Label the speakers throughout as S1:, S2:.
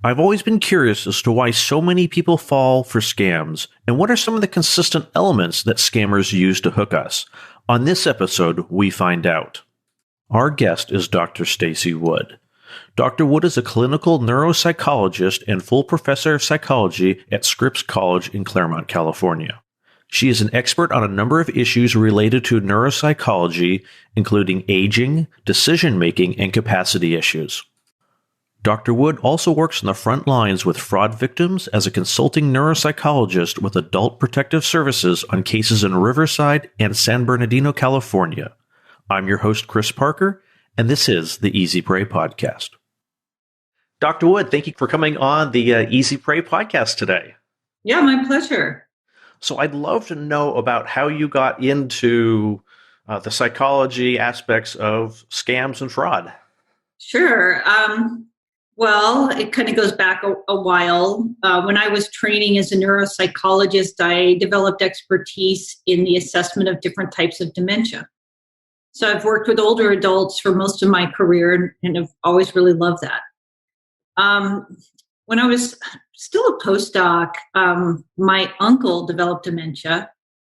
S1: I've always been curious as to why so many people fall for scams, and what are some of the consistent elements that scammers use to hook us. On this episode, we find out. Our guest is Dr. Stacey Wood. Dr. Wood is a clinical neuropsychologist and full professor of psychology at Scripps College in Claremont, California. She is an expert on a number of issues related to neuropsychology, including aging, decision-making, and capacity issues. Dr. Wood also works on the front lines with fraud victims as a consulting neuropsychologist with Adult Protective Services on cases in Riverside and San Bernardino, California. I'm your host, Chris Parker, and this is the Easy Prey Podcast. Dr. Wood, thank you for coming on the Easy Prey Podcast today.
S2: Yeah, my pleasure.
S1: So I'd love to know about how you got into the psychology aspects of scams and fraud.
S2: Sure. Well, it kind of goes back a while. When I was training as a neuropsychologist, I developed expertise in the assessment of different types of dementia. So I've worked with older adults for most of my career and have always really loved that. When I was still a postdoc, my uncle developed dementia,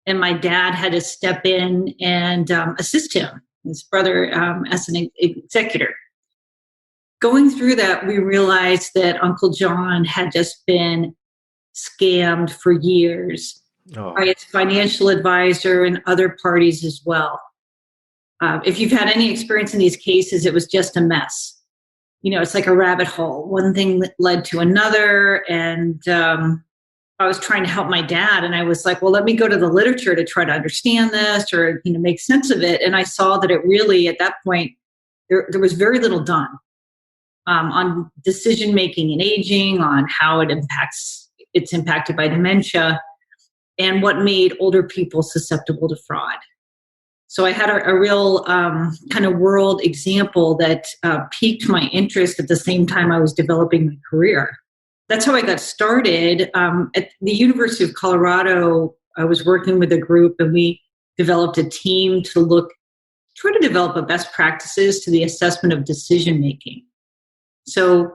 S2: and my dad had to step in and assist him, his brother, as an executor. Going through that, we realized that Uncle John had just been scammed for years by his financial advisor and other parties as well. If you've had any experience in these cases, it was just a mess. You know, it's like a rabbit hole. One thing led to another, and I was trying to help my dad, and I was like, well, let me go to the literature to try to understand this or, make sense of it. And I saw that it really, at that point, there was very little done. On decision-making and aging, on how it's impacted by dementia, and what made older people susceptible to fraud. So I had a real kind of world example that piqued my interest at the same time I was developing my career. That's how I got started. At the University of Colorado, I was working with a group, and we developed a team to try to develop a best practices to the assessment of decision-making. So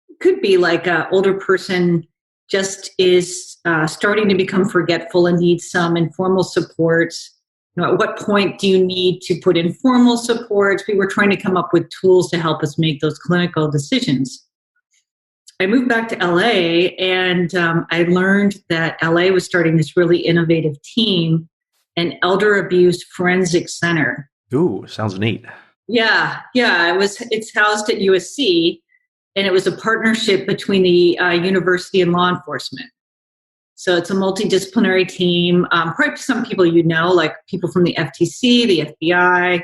S2: it could be like an older person just is starting to become forgetful and needs some informal supports. At what point do you need to put in formal supports? We were trying to come up with tools to help us make those clinical decisions. I moved back to LA, and I learned that LA was starting this really innovative team, an elder abuse forensic center.
S1: Ooh, sounds neat.
S2: Yeah. It's housed at USC. And it was a partnership between the university and law enforcement. So it's a multidisciplinary team. Probably some people like people from the FTC, the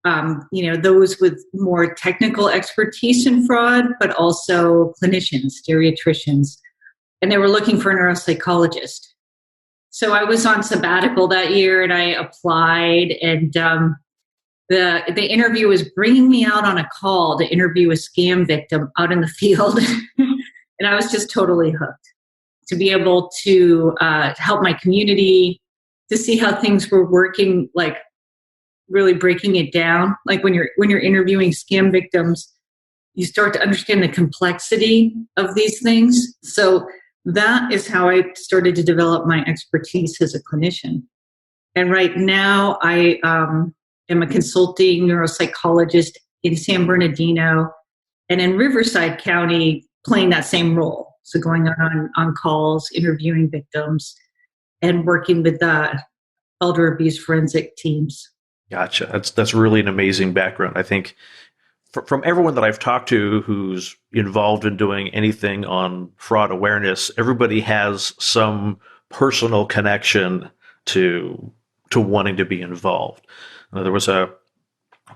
S2: FBI, those with more technical expertise in fraud, but also clinicians, geriatricians. And they were looking for a neuropsychologist. So I was on sabbatical that year, and I applied, and the interview was bringing me out on a call to interview a scam victim out in the field. And I was just totally hooked to be able to help my community, to see how things were working, like really breaking it down. Like when you're interviewing scam victims, you start to understand the complexity of these things. So that is how I started to develop my expertise as a clinician. And right now I am a consulting neuropsychologist in San Bernardino and in Riverside County, playing that same role. So going on calls, interviewing victims, and working with the elder abuse forensic teams.
S1: Gotcha. That's really an amazing background. I think from everyone that I've talked to who's involved in doing anything on fraud awareness, everybody has some personal connection to wanting to be involved. There was a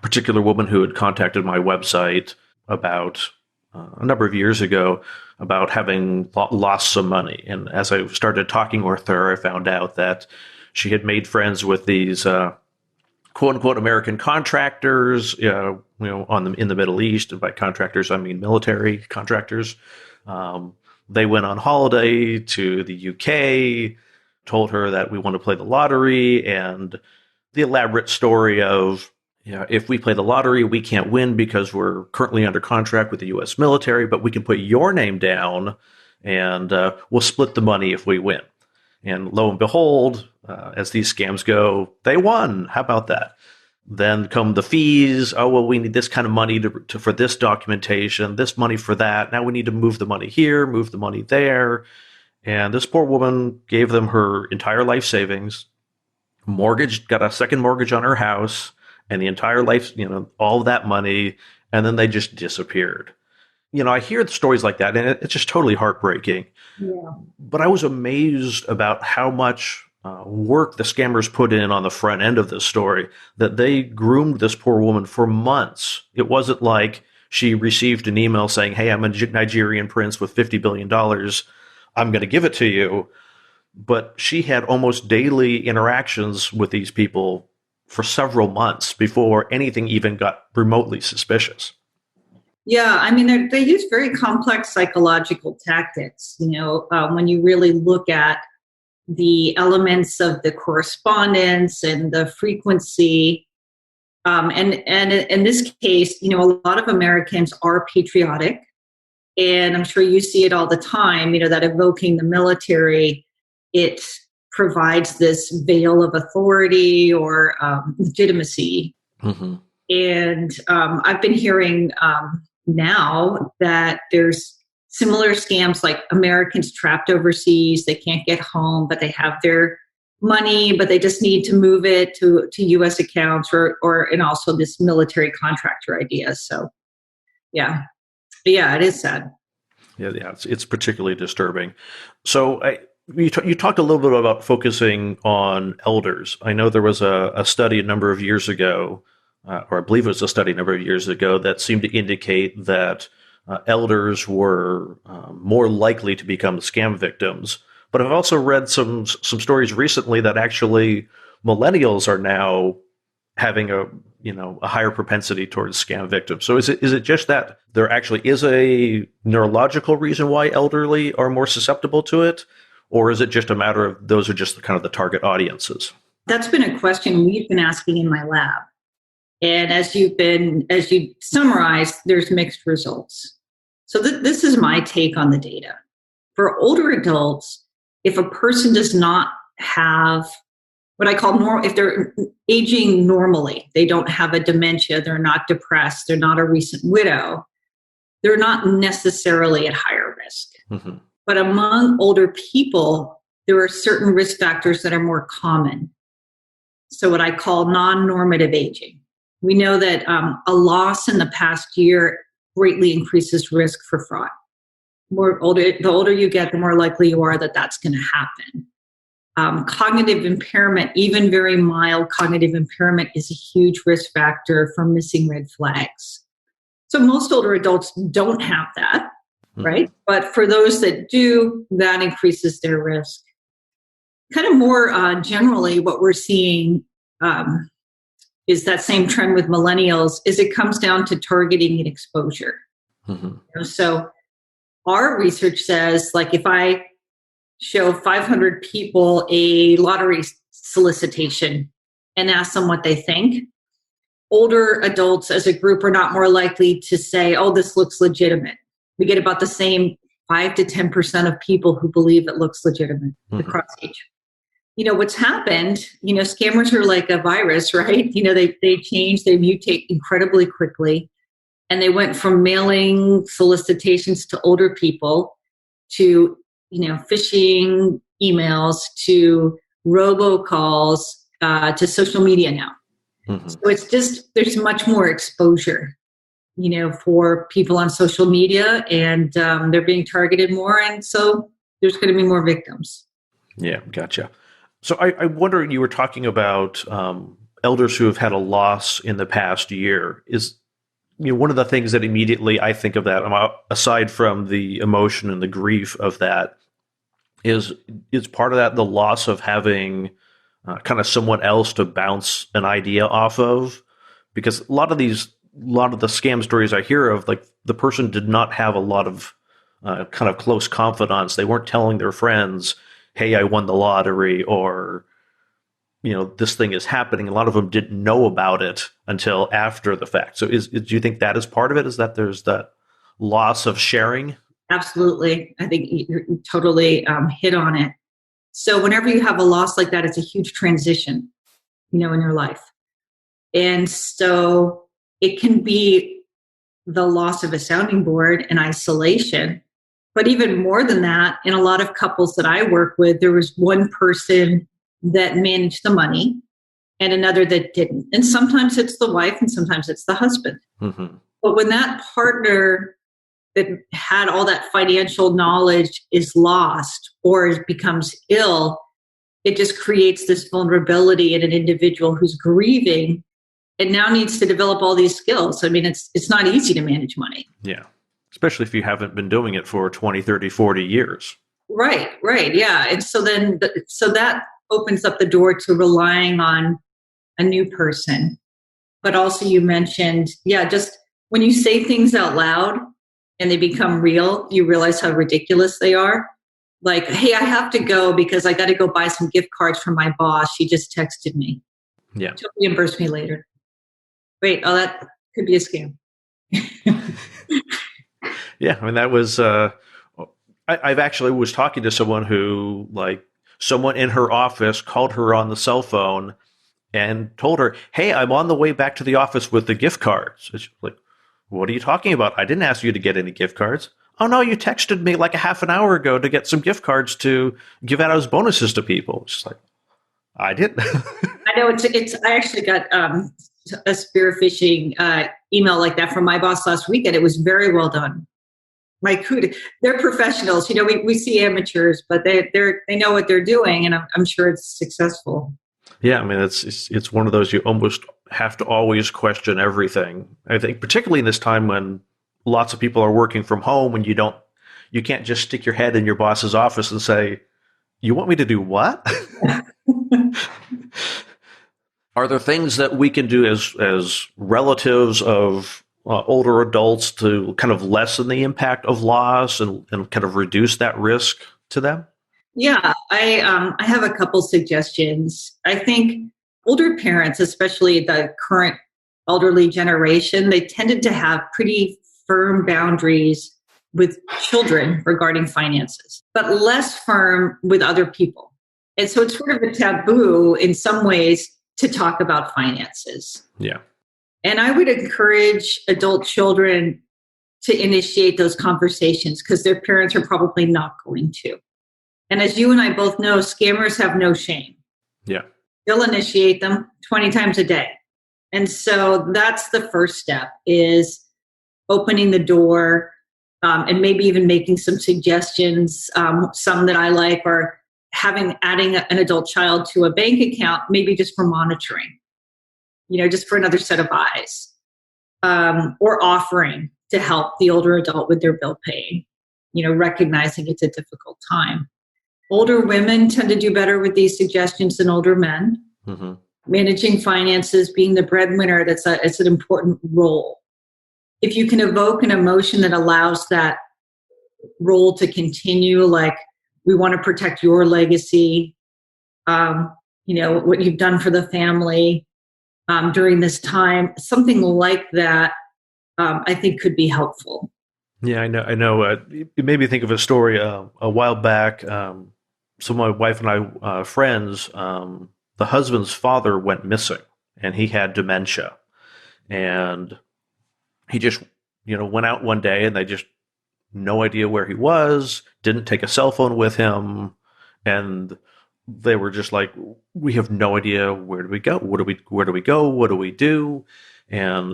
S1: particular woman who had contacted my website about a number of years ago about having lost some money. And as I started talking with her, I found out that she had made friends with these quote unquote American contractors, in the Middle East. And by contractors, I mean military contractors. They went on holiday to the UK, told her that we want to play the lottery, and the elaborate story of Yeah, if we play the lottery, we can't win because we're currently under contract with the U.S. military, but we can put your name down and we'll split the money if we win. And lo and behold, as these scams go, they won. How about that? Then come the fees. Oh, well, we need this kind of money for this documentation, this money for that. Now we need to move the money here, move the money there. And this poor woman gave them her entire life savings, got a second mortgage on her house, and the entire life, all of that money, and then they just disappeared. I hear stories like that, and it's just totally heartbreaking.
S2: Yeah.
S1: But I was amazed about how much work the scammers put in on the front end of this story, that they groomed this poor woman for months. It wasn't like she received an email saying, hey, I'm a Nigerian prince with $50 billion. I'm going to give it to you. But she had almost daily interactions with these people for several months before anything even got remotely suspicious.
S2: Yeah, I mean, they use very complex psychological tactics, when you really look at the elements of the correspondence and the frequency. And in this case, a lot of Americans are patriotic. And I'm sure you see it all the time, that evoking the military, it provides this veil of authority or legitimacy.
S1: Mm-hmm.
S2: And I've been hearing now that there's similar scams like Americans trapped overseas. They can't get home, but they have their money, but they just need to move it to U.S. accounts and also this military contractor idea. So, yeah, it is sad.
S1: Yeah, it's particularly disturbing. So you talked a little bit about focusing on elders. I know there was a study a number of years ago, or I believe it was a study a number of years ago, that seemed to indicate that elders were more likely to become scam victims. But I've also read some stories recently that actually millennials are now having a higher propensity towards scam victims. So is it just that there actually is a neurological reason why elderly are more susceptible to it, or is it just a matter of those are just kind of the target audiences?
S2: That's been a question we've been asking in my lab. And as you summarized, there's mixed results. So this is my take on the data. For older adults, if a person does not have what I call if they're aging normally, they don't have a dementia, they're not depressed, they're not a recent widow, they're not necessarily at higher risk.
S1: Mm-hmm.
S2: But among older people, there are certain risk factors that are more common. So what I call non-normative aging. We know that a loss in the past year greatly increases risk for fraud. The older you get, the more likely you are that that's going to happen. Cognitive impairment, even very mild cognitive impairment, is a huge risk factor for missing red flags. So most older adults don't have that, right? But for those that do, that increases their risk. Kind of more generally, what we're seeing is that same trend with millennials, is it comes down to targeting and exposure. Mm-hmm. So our research says, like, if I show 500 people a lottery solicitation and ask them what they think, older adults as a group are not more likely to say, oh, this looks legitimate. We get about the same 5 to 10% of people who believe it looks legitimate across age. What's happened, scammers are like a virus, right? They change, they mutate incredibly quickly. And they went from mailing solicitations to older people to, phishing emails to robocalls to social media now. Mm-hmm. So it's just, there's much more exposure, for people on social media, and they're being targeted more. And so there's going to be more victims.
S1: Yeah, gotcha. So I wonder, you were talking about elders who have had a loss in the past year. Is one of the things that immediately I think of that, aside from the emotion and the grief of that, is part of that the loss of having kind of someone else to bounce an idea off of? Because a lot of the scam stories I hear of, like, the person did not have a lot of kind of close confidants. They weren't telling their friends, hey, I won the lottery, or, this thing is happening. A lot of them didn't know about it until after the fact. So do you think that is part of it? Is that there's that loss of sharing?
S2: Absolutely. I think you totally hit on it. So whenever you have a loss like that, it's a huge transition, in your life. And so it can be the loss of a sounding board and isolation. But even more than that, in a lot of couples that I work with, there was one person that managed the money and another that didn't. And sometimes it's the wife and sometimes it's the husband.
S1: Mm-hmm.
S2: But when that partner that had all that financial knowledge is lost or becomes ill, it just creates this vulnerability in an individual who's grieving and now needs to develop all these skills. I mean, it's not easy to manage money.
S1: Yeah. Especially if you haven't been doing it for 20, 30, 40 years.
S2: Right. Yeah. And so then, so that opens up the door to relying on a new person. But also you mentioned, just when you say things out loud and they become real, you realize how ridiculous they are. Like, hey, I have to go because I got to go buy some gift cards from my boss. She just texted me.
S1: Yeah.
S2: She'll reimburse me later. Wait, that could be a scam.
S1: Yeah, I mean, that was, I've actually was talking to someone who, someone in her office called her on the cell phone and told her, hey, I'm on the way back to the office with the gift cards. And she's like, what are you talking about? I didn't ask you to get any gift cards. Oh, no, you texted me like a half an hour ago to get some gift cards to give out as bonuses to people. She's like, I didn't.
S2: I know I actually got a spear phishing email like that from my boss last weekend. It was very well done. They're professionals. We see amateurs, but they know what they're doing, and I'm sure it's successful.
S1: Yeah, I mean, it's one of those you almost have to always question everything. I think particularly in this time when lots of people are working from home and you can't just stick your head in your boss's office and say, you want me to do what? Are there things that we can do as relatives of older adults to kind of lessen the impact of loss and kind of reduce that risk to them?
S2: Yeah, I have a couple suggestions. I think older parents, especially the current elderly generation, they tended to have pretty firm boundaries with children regarding finances, but less firm with other people. And so it's sort of a taboo in some ways to talk about finances.
S1: Yeah.
S2: And I would encourage adult children to initiate those conversations because their parents are probably not going to. And as you and I both know, scammers have no shame.
S1: Yeah.
S2: They'll initiate them 20 times a day. And so that's the first step, is opening the door and maybe even making some suggestions. Some that I like are adding an adult child to a bank account, maybe just for monitoring, just for another set of eyes, or offering to help the older adult with their bill paying, recognizing it's a difficult time. Older women tend to do better with these suggestions than older men. Mm-hmm. Managing finances, being the breadwinner, it's an important role. If you can evoke an emotion that allows that role to continue, like, we want to protect your legacy, what you've done for the family during this time, something like that, I think could be helpful.
S1: Yeah, I know. It made me think of a story a while back. So my wife and I, friends, the husband's father went missing, and he had dementia, and he just, went out one day, and they just no idea where he was, didn't take a cell phone with him, and they were just like, we have no idea, where do we go? Where do we go? What do we do? And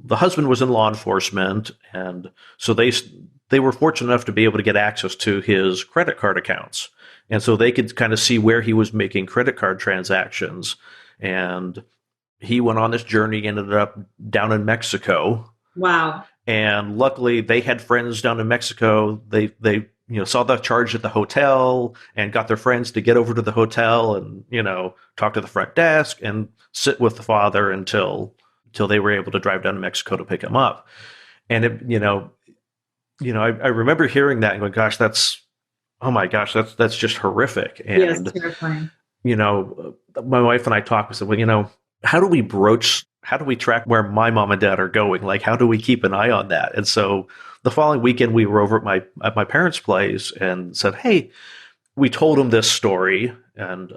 S1: the husband was in law enforcement, and so they were fortunate enough to be able to get access to his credit card accounts. And so they could kind of see where he was making credit card transactions. And he went on this journey, ended up down in Mexico.
S2: Wow.
S1: And luckily they had friends down in Mexico. They saw the charge at the hotel and got their friends to get over to the hotel and, talk to the front desk and sit with the father until they were able to drive down to Mexico to pick him up. And I remember hearing that and going, gosh, that's just horrific. And
S2: yes, terrifying.
S1: my wife and I talked, we said, well, how do we track where my mom and dad are going? Like, how do we keep an eye on that? And so the following weekend, we were over at my parents' place and said, hey, we told them this story. And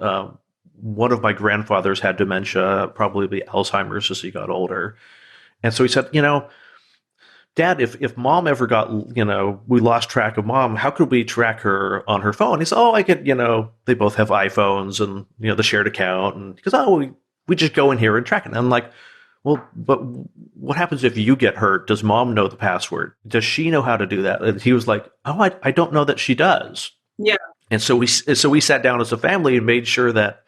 S1: one of my grandfathers had dementia, probably Alzheimer's as he got older. And so he said, Dad, if mom ever got, we lost track of mom, how could we track her on her phone? He said, oh, I could, they both have iPhones and, the shared account. And he goes, oh, we just go in here and track it. And I'm like, well, but what happens if you get hurt? Does mom know the password? Does she know how to do that? And he was like, oh, I don't know that she does.
S2: Yeah.
S1: And so we sat down as a family and made sure that,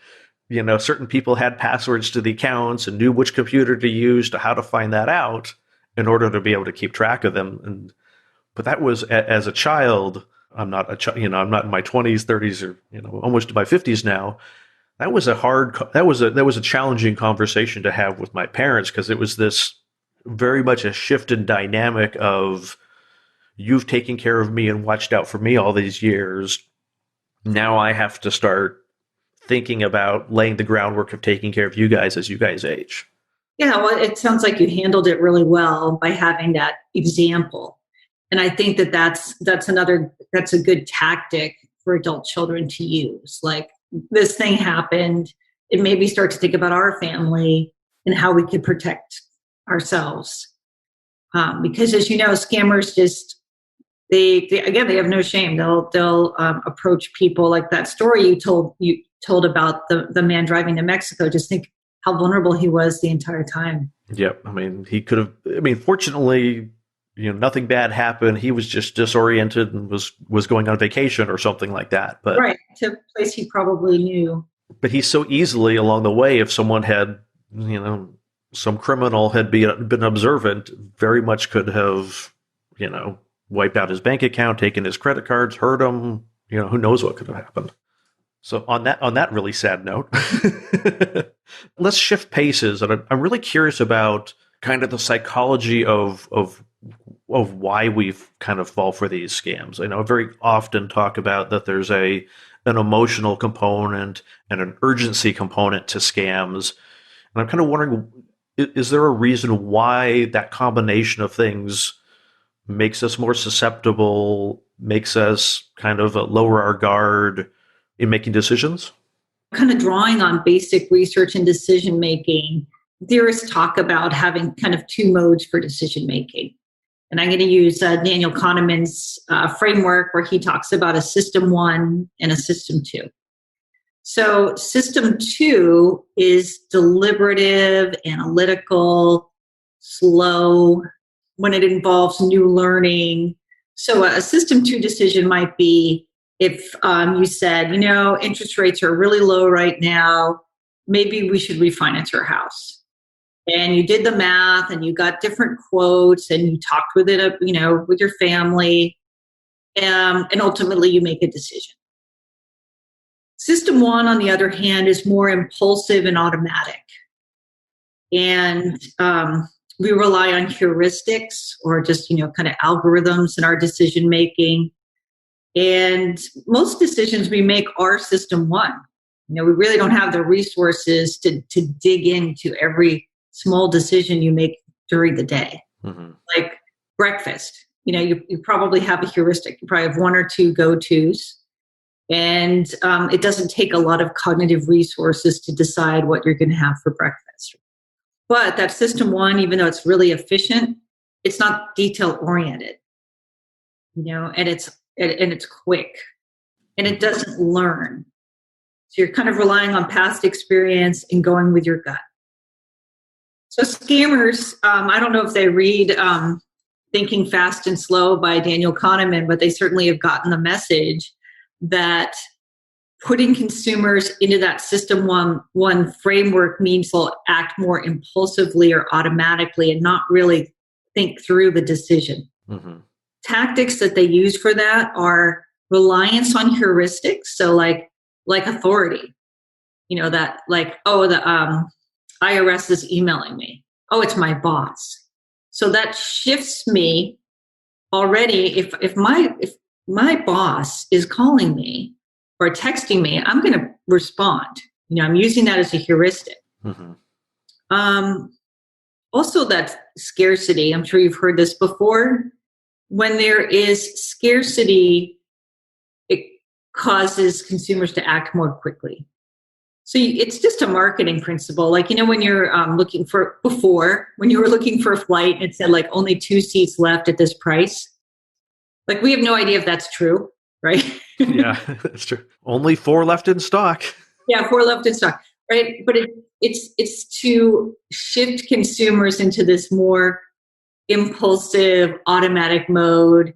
S1: certain people had passwords to the accounts and knew which computer to use to how to find that out in order to be able to keep track of them. But that was, as a child, I'm not I'm not in my 20s, 30s, or, almost in my 50s now. That was a challenging conversation to have with my parents, because it was this very much a shift in dynamic of, you've taken care of me and watched out for me all these years. Now I have to start thinking about laying the groundwork of taking care of you guys as you guys age.
S2: Yeah, well, it sounds like you handled it really well by having that example. And I think that's a good tactic for adult children to use. Like, this thing happened, it made me start to think about our family and how we could protect ourselves. Because, as you know, scammers they have no shame. They'll approach people like that story you told about the man driving to Mexico. Just think how vulnerable he was the entire time.
S1: Yep. he could have, fortunately, nothing bad happened. He was just disoriented and was going on vacation or something like that. But
S2: right, to a place he probably knew.
S1: But he so easily along the way, if someone had, some criminal had been observant, very much could have, wiped out his bank account, taken his credit cards, hurt him. Who knows what could have happened. So on that really sad note, let's shift paces. And I'm really curious about kind of the psychology of why we've kind of fall for these scams. I know I very often talk about that there's an emotional component and an urgency component to scams. And I'm kind of wondering, is there a reason why that combination of things makes us more susceptible, makes us kind of lower our guard in making decisions?
S2: Kind of drawing on basic research and decision making, theorists talk about having kind of two modes for decision making. And I'm going to use Daniel Kahneman's framework, where he talks about a system 1 and a system 2. So system 2 is deliberative, analytical, slow, when it involves new learning. So a system 2 decision might be, if you said, interest rates are really low right now, maybe we should refinance our house. And you did the math and you got different quotes and you talked with it, with your family, and ultimately you make a decision. System 1, on the other hand, is more impulsive and automatic. And we rely on heuristics, or just, kind of algorithms in our decision making. And most decisions we make are system 1. We really don't have the resources to dig into every small decision you make during the day. Mm-hmm. Like breakfast, you probably have a heuristic. You probably have 1 or 2 go-tos. And it doesn't take a lot of cognitive resources to decide what you're going to have for breakfast. But that system 1, even though it's really efficient, it's not detail-oriented, and it's quick, and it doesn't learn. So you're kind of relying on past experience and going with your gut. So scammers, I don't know if they read Thinking Fast and Slow by Daniel Kahneman, but they certainly have gotten the message that putting consumers into that system one framework means they'll act more impulsively or automatically and not really think through the decision. Mm-hmm. Tactics that they use for that are reliance on heuristics. So like authority, that like, the IRS is emailing me. Oh, it's my boss. So that shifts me already. If my boss is calling me, are texting me, I'm going to respond. I'm using that as a heuristic.
S1: Mm-hmm.
S2: Also, that scarcity, I'm sure you've heard this before. When there is scarcity, it causes consumers to act more quickly. So it's just a marketing principle. Like, when you're when you were looking for a flight and it said like only 2 seats left at this price, like we have no idea if that's true, right?
S1: Yeah, that's true. Only 4 left in stock.
S2: Yeah, 4 left in stock, right? But it's to shift consumers into this more impulsive, automatic mode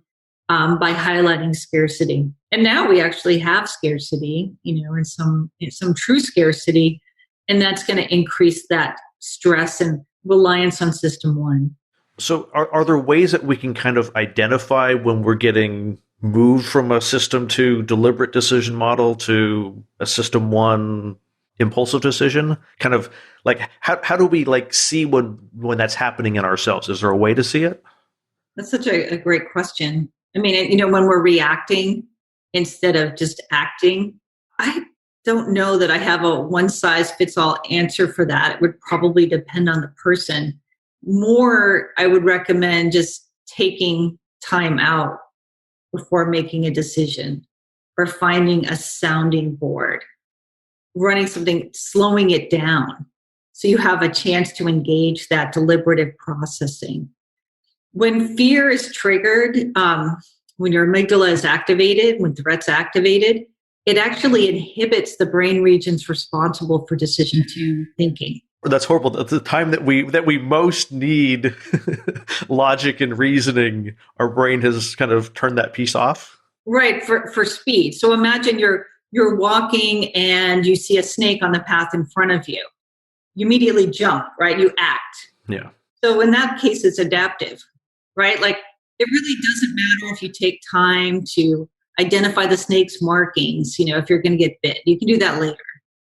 S2: by highlighting scarcity. And now we actually have scarcity, and some true scarcity, and that's going to increase that stress and reliance on system one.
S1: So are there ways that we can kind of identify when we're getting moved from a system 2 deliberate decision model to a system 1 impulsive decision? Kind of like how do we like see when that's happening in ourselves? Is there a way to see it?
S2: That's such a great question. I mean, when we're reacting instead of just acting, I don't know that I have a one-size-fits-all answer for that. It would probably depend on the person. More, I would recommend just taking time out before making a decision, or finding a sounding board, running something, slowing it down so you have a chance to engage that deliberative processing. When fear is triggered, when your amygdala is activated, when threat's activated, it actually inhibits the brain regions responsible for decision 2 thinking.
S1: That's horrible. At the time that we most need logic and reasoning, our brain has kind of turned that piece off.
S2: Right, for speed. So imagine you're walking and you see a snake on the path in front of you. You immediately jump, right? You act.
S1: Yeah.
S2: So in that case, it's adaptive, right? Like it really doesn't matter if you take time to identify the snake's markings, if you're going to get bit. You can do that later.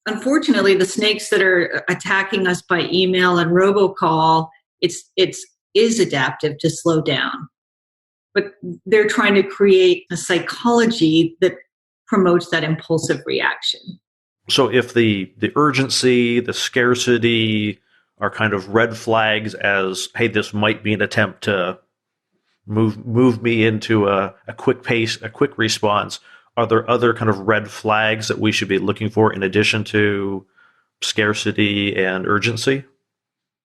S2: Unfortunately, the snakes that are attacking us by email and robocall, it is adaptive to slow down. But they're trying to create a psychology that promotes that impulsive reaction.
S1: So if the urgency, the scarcity are kind of red flags as, hey, this might be an attempt to move me into a quick pace, a quick response, are there other kind of red flags that we should be looking for in addition to scarcity and urgency?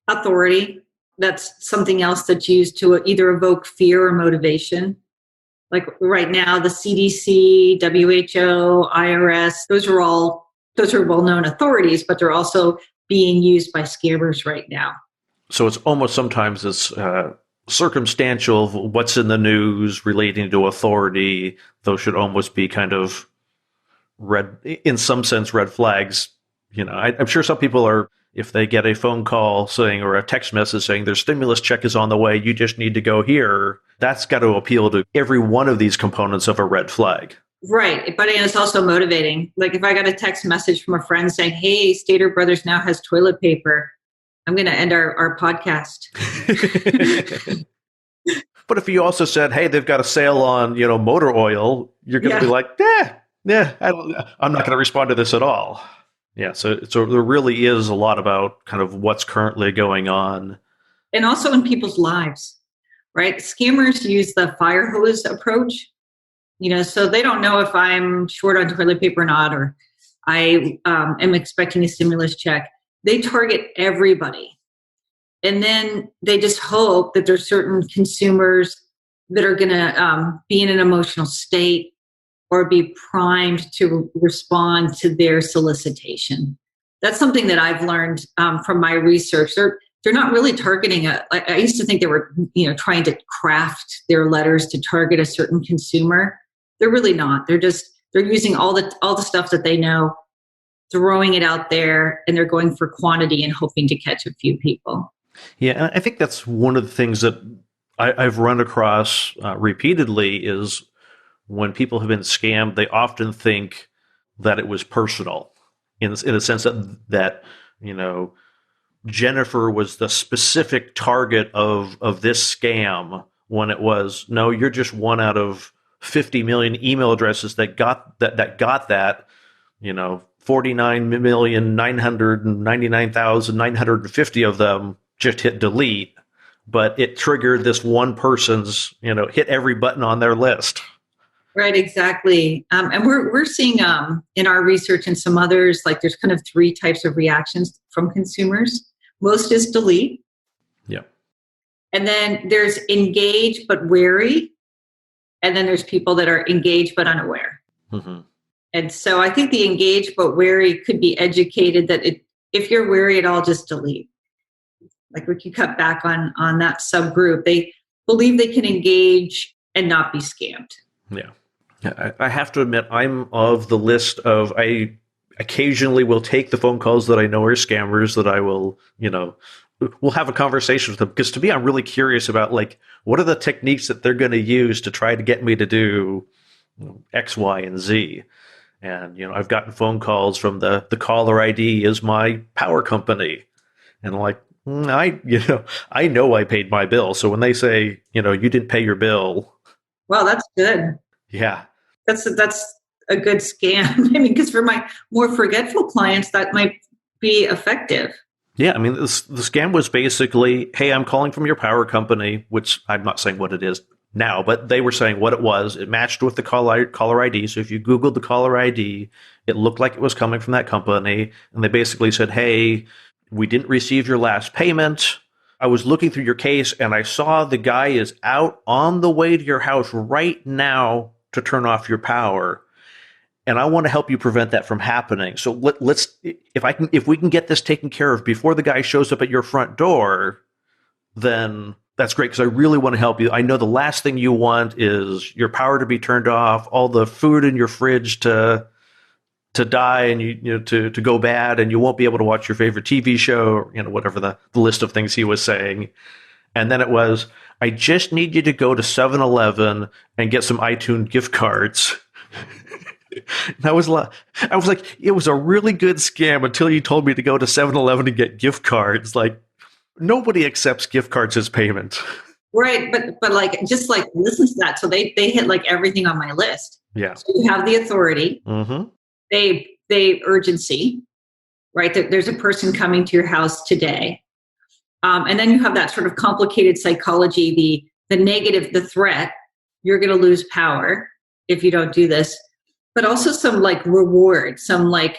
S2: Authority. That's something else that's used to either evoke fear or motivation. Like right now, the CDC, WHO, IRS, those are well-known authorities, but they're also being used by scammers right now.
S1: So it's almost sometimes it's circumstantial of what's in the news relating to authority. Those should almost be kind of in some sense, red flags. I'm sure some people are, if they get a phone call saying, or a text message saying their stimulus check is on the way, you just need to go here, that's got to appeal to every one of these components of a red flag.
S2: Right. But it's also motivating. Like if I got a text message from a friend saying, hey, Stater Brothers now has toilet paper, I'm going to end our podcast.
S1: But if you also said, hey, they've got a sale on, motor oil, you're going to be like, I'm not going to respond to this at all. Yeah. So there really is a lot about kind of what's currently going on.
S2: And also in people's lives, right? Scammers use the fire hose approach, so they don't know if I'm short on toilet paper or not, or I am expecting a stimulus check. They target everybody. And then they just hope that there's certain consumers that are going to be in an emotional state or be primed to respond to their solicitation. That's something that I've learned from my research. They're not really targeting I used to think they were, trying to craft their letters to target a certain consumer. They're really not. They're using all the stuff that they know, throwing it out there, and they're going for quantity and hoping to catch a few people.
S1: Yeah, and I think that's one of the things that I've run across repeatedly is when people have been scammed, they often think that it was personal in a sense that Jennifer was the specific target of this scam, when it was, no, you're just one out of 50 million email addresses that got that, 49,999,950 of them just hit delete, but it triggered this one person's, hit every button on their list.
S2: Right, exactly. And we're seeing in our research and some others, like there's kind of three types of reactions from consumers. Most is delete.
S1: Yeah.
S2: And then there's engaged but wary. And then there's people that are engaged but unaware. Mm-hmm. And so I think the engaged but wary could be educated that if you're wary at all, just delete. Like we can cut back on that subgroup. They believe they can engage and not be scammed.
S1: Yeah. I have to admit, I'm of the list of, I occasionally will take the phone calls that I know are scammers that I will, we'll have a conversation with them. Because to me, I'm really curious about, like, what are the techniques that they're going to use to try to get me to do X, Y, and Z. And, I've gotten phone calls from the caller ID is my power company. And I'm like, I know I paid my bill. So when they say, you didn't pay your bill.
S2: Well, that's good.
S1: Yeah.
S2: That's a good scam. I mean, because for my more forgetful clients, that might be effective.
S1: Yeah. I mean, the scam was basically, hey, I'm calling from your power company, which I'm not saying what it is now, but they were saying what it was. It matched with the caller ID. So if you Googled the caller ID, it looked like it was coming from that company. And they basically said, hey, we didn't receive your last payment. I was looking through your case and I saw the guy is out on the way to your house right now to turn off your power. And I want to help you prevent that from happening. So let's, if we can get this taken care of before the guy shows up at your front door, then that's great, because I really want to help you. I know the last thing you want is your power to be turned off, all the food in your fridge to die, and to go bad, and you won't be able to watch your favorite TV show, or, whatever the list of things he was saying. And then it was, I just need you to go to 7-Eleven and get some iTunes gift cards. And I was like, it was a really good scam until you told me to go to 7-Eleven and get gift cards. Like, nobody accepts gift cards as payment.
S2: Right. But like, just like listen to that. So they hit like everything on my list.
S1: Yeah.
S2: So you have the authority. Mm-hmm. They urgency, right? There's a person coming to your house today. And then you have that sort of complicated psychology, the negative, the threat, you're going to lose power if you don't do this, but also some like reward, some like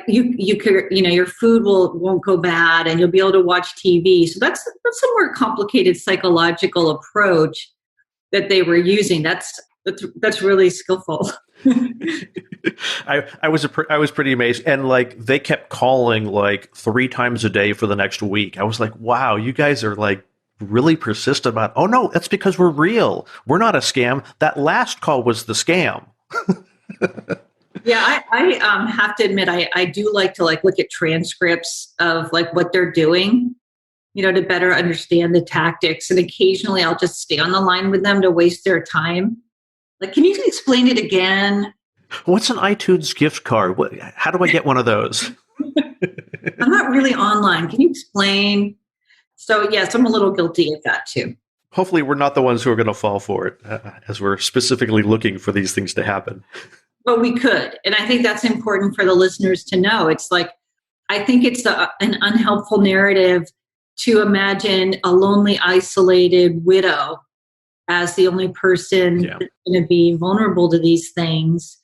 S2: you could, your food won't go bad and you'll be able to watch TV. So that's a more complicated psychological approach that they were using. That's really skillful.
S1: I was pretty amazed, and like they kept calling like 3 times a day for the next week. I was like, wow, you guys are like really persistent about. Oh no, that's because we're real. We're not a scam. That last call was the scam.
S2: Yeah, I have to admit, I do like to like look at transcripts of like what they're doing, to better understand the tactics. And occasionally I'll just stay on the line with them to waste their time. Like, can you explain it again?
S1: What's an iTunes gift card? How do I get one of those?
S2: I'm not really online. Can you explain? So yes, I'm a little guilty of that too.
S1: Hopefully we're not the ones who are going to fall for it, as we're specifically looking for these things to happen.
S2: But we could. And I think that's important for the listeners to know. It's like, I think it's an unhelpful narrative to imagine a lonely, isolated widow as the only person that's going to be vulnerable to these things,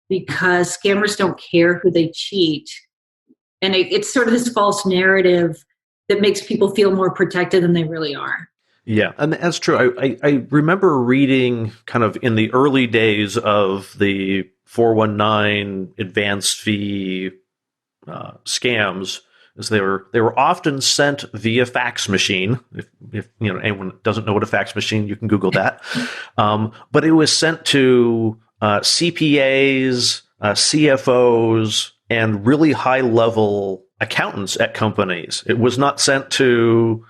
S2: because scammers don't care who they cheat. And it's sort of this false narrative that makes people feel more protected than they really are.
S1: Yeah, and that's true. I remember reading kind of in the early days of the 419 advance fee scams, is they were often sent via fax machine. If anyone doesn't know what a fax machine, you can Google that. But it was sent to CPAs, CFOs, and really high level accountants at companies. It was not sent to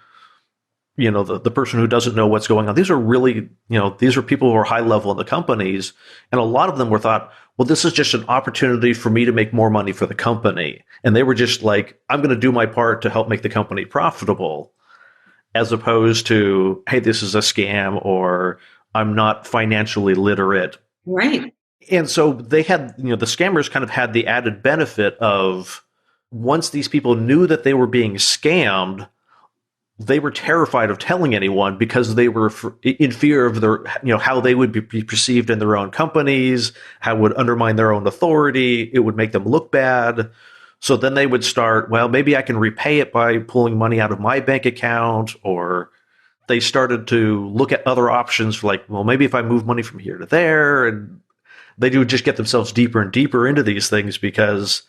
S1: the person who doesn't know what's going on. These are really, these are people who are high level in the companies. And a lot of them were thought, well, this is just an opportunity for me to make more money for the company. And they were just like, I'm going to do my part to help make the company profitable, as opposed to, hey, this is a scam, or I'm not financially literate.
S2: Right.
S1: And so they had, the scammers kind of had the added benefit of once these people knew that they were being scammed, they were terrified of telling anyone because they were in fear of their, how they would be perceived in their own companies, how it would undermine their own authority. It would make them look bad. So then they would start, well, maybe I can repay it by pulling money out of my bank account, or they started to look at other options like, well, maybe if I move money from here to there, and they would just get themselves deeper and deeper into these things because,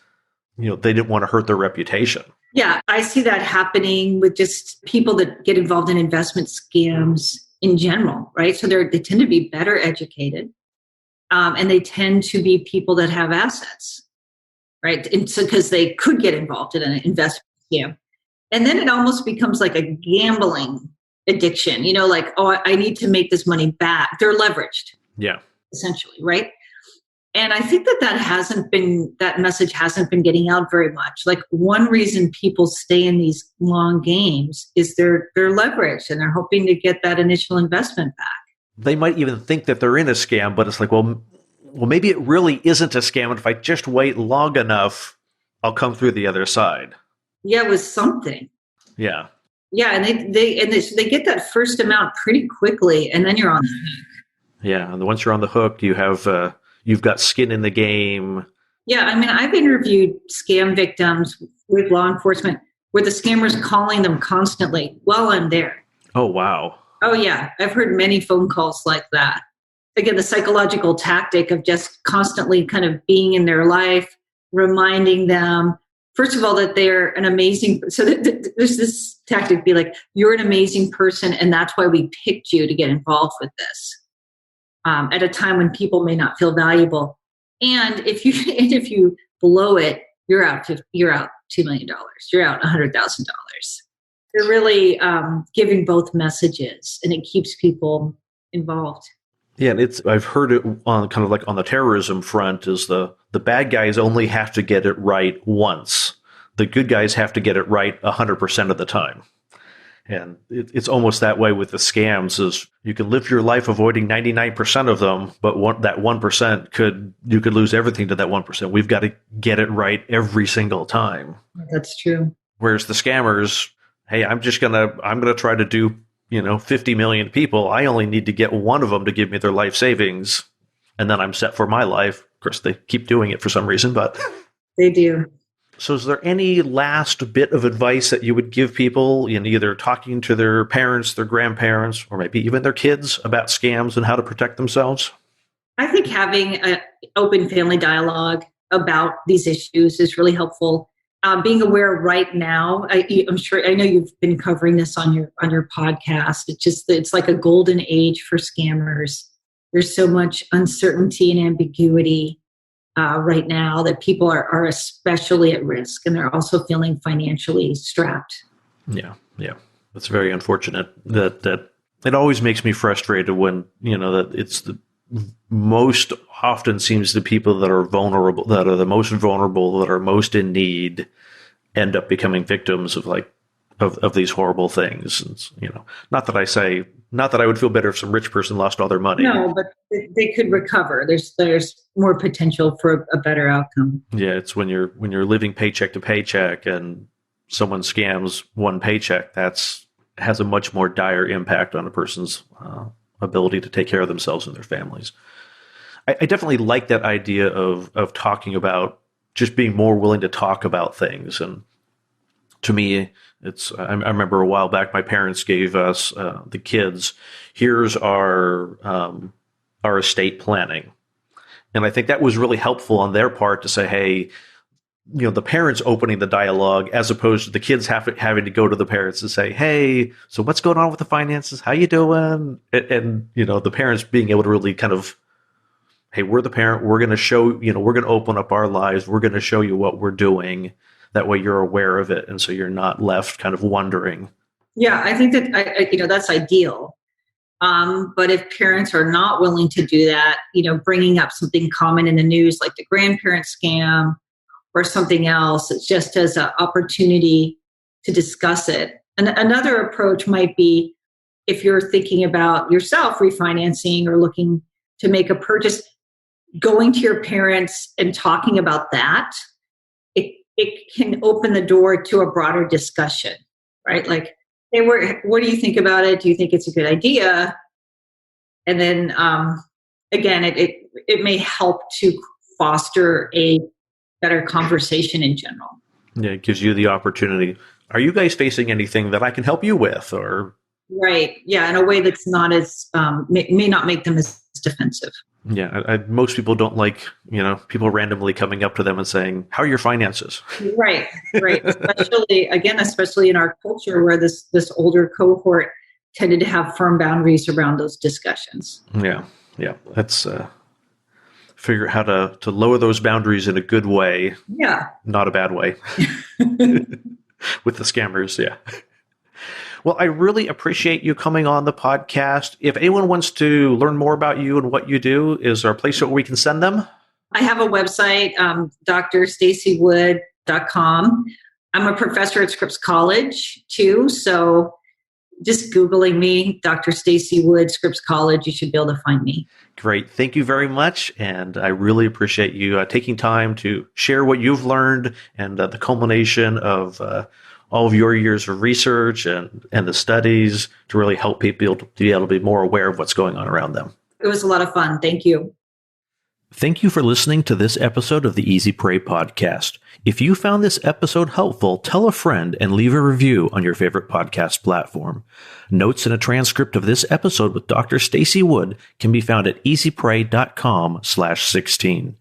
S1: they didn't want to hurt their reputation.
S2: Yeah, I see that happening with just people that get involved in investment scams in general, right? So they tend to be better educated, and they tend to be people that have assets, right? And so because they could get involved in an investment scam. And then it almost becomes like a gambling addiction, like, oh, I need to make this money back. They're leveraged.
S1: Yeah.
S2: Essentially, right? And I think that message hasn't been getting out very much. Like, one reason people stay in these long games is they're leveraged and they're hoping to get that initial investment back.
S1: They might even think that they're in a scam, but it's like, well, maybe it really isn't a scam. And if I just wait long enough, I'll come through the other side.
S2: Yeah, with something.
S1: Yeah.
S2: Yeah, and they get that first amount pretty quickly, and then you're on the hook.
S1: Yeah, and once you're on the hook, you've got skin in the game.
S2: Yeah, I mean, I've interviewed scam victims with law enforcement where the scammer's calling them constantly while I'm there.
S1: Oh, wow.
S2: Oh, yeah. I've heard many phone calls like that. Again, the psychological tactic of just constantly kind of being in their life, reminding them, first of all, that they're an amazing, so there's this tactic be like, you're an amazing person, and that's why we picked you to get involved with this. At a time when people may not feel valuable, and if you blow it, you're out $2 million. You're out $100,000. They're really giving both messages, and it keeps people involved.
S1: Yeah, and I've heard it on kind of like on the terrorism front is the bad guys only have to get it right once. The good guys have to get it right 100% of the time. And it's almost that way with the scams is you can live your life avoiding 99% of them, but that 1% you could lose everything to that 1%. We've got to get it right every single time.
S2: That's true.
S1: Whereas the scammers, hey, I'm going to try to do, 50 million people. I only need to get one of them to give me their life savings, and then I'm set for my life. Of course, they keep doing it for some reason, but
S2: they do.
S1: So is there any last bit of advice that you would give people in either talking to their parents, their grandparents, or maybe even their kids about scams and how to protect themselves?
S2: I think having an open family dialogue about these issues is really helpful. Being aware right now, I'm sure, I know you've been covering this on your podcast. It's like a golden age for scammers. There's so much uncertainty and ambiguity right now that people are especially at risk, and they're also feeling financially strapped.
S1: Yeah. That's very unfortunate. That it always makes me frustrated when, that it's the most often seems the people that are vulnerable, that are the most vulnerable, that are most in need, end up becoming victims of these horrible things. And, not that I would feel better if some rich person lost all their money.
S2: No, but they could recover. There's more potential for a better outcome.
S1: Yeah, it's when you're living paycheck to paycheck and someone scams one paycheck, has a much more dire impact on a person's ability to take care of themselves and their families. I definitely like that idea of talking about just being more willing to talk about things. And to me, I remember a while back, my parents gave us, the kids, here's our estate planning. And I think that was really helpful on their part to say, hey, the parents opening the dialogue as opposed to the kids having to go to the parents and say, hey, so what's going on with the finances? How you doing? And the parents being able to really kind of, hey, we're the parent. We're going to show, we're going to open up our lives. We're going to show you what we're doing. That way you're aware of it. And so you're not left kind of wondering.
S2: Yeah, I think that, that's ideal. But if parents are not willing to do that, bringing up something common in the news, like the grandparent scam or something else, it's just as an opportunity to discuss it. And another approach might be if you're thinking about yourself refinancing or looking to make a purchase, going to your parents and talking about that, it can open the door to a broader discussion, right? Like, hey, what do you think about it? Do you think it's a good idea? And then again, it may help to foster a better conversation in general.
S1: Yeah, it gives you the opportunity. Are you guys facing anything that I can help you with? Or
S2: right, yeah, in a way that's not as may not make them as defensive.
S1: Yeah, most people don't like, people randomly coming up to them and saying, "How are your finances?"
S2: Right. Especially in our culture where this older cohort tended to have firm boundaries around those discussions.
S1: Yeah. That's figure out how to lower those boundaries in a good way.
S2: Yeah.
S1: Not a bad way. With the scammers, yeah. Well, I really appreciate you coming on the podcast. If anyone wants to learn more about you and what you do, is there a place where we can send them?
S2: I have a website, drstaceywood.com. I'm a professor at Scripps College too, so just Googling me, Dr. Stacey Wood, Scripps College, you should be able to find me.
S1: Great. Thank you very much. And I really appreciate you taking time to share what you've learned and the culmination of all of your years of research and the studies to really help people to be able to be more aware of what's going on around them.
S2: It was a lot of fun. Thank you.
S1: Thank you for listening to this episode of the Easy Pray podcast. If you found this episode helpful, tell a friend and leave a review on your favorite podcast platform. Notes and a transcript of this episode with Dr. Stacey Wood can be found at easypray.com/16.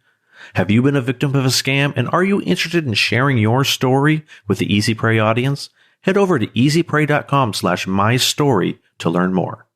S1: Have you been a victim of a scam, and are you interested in sharing your story with the Easy Pray audience? Head over to easypray.com/mystory to learn more.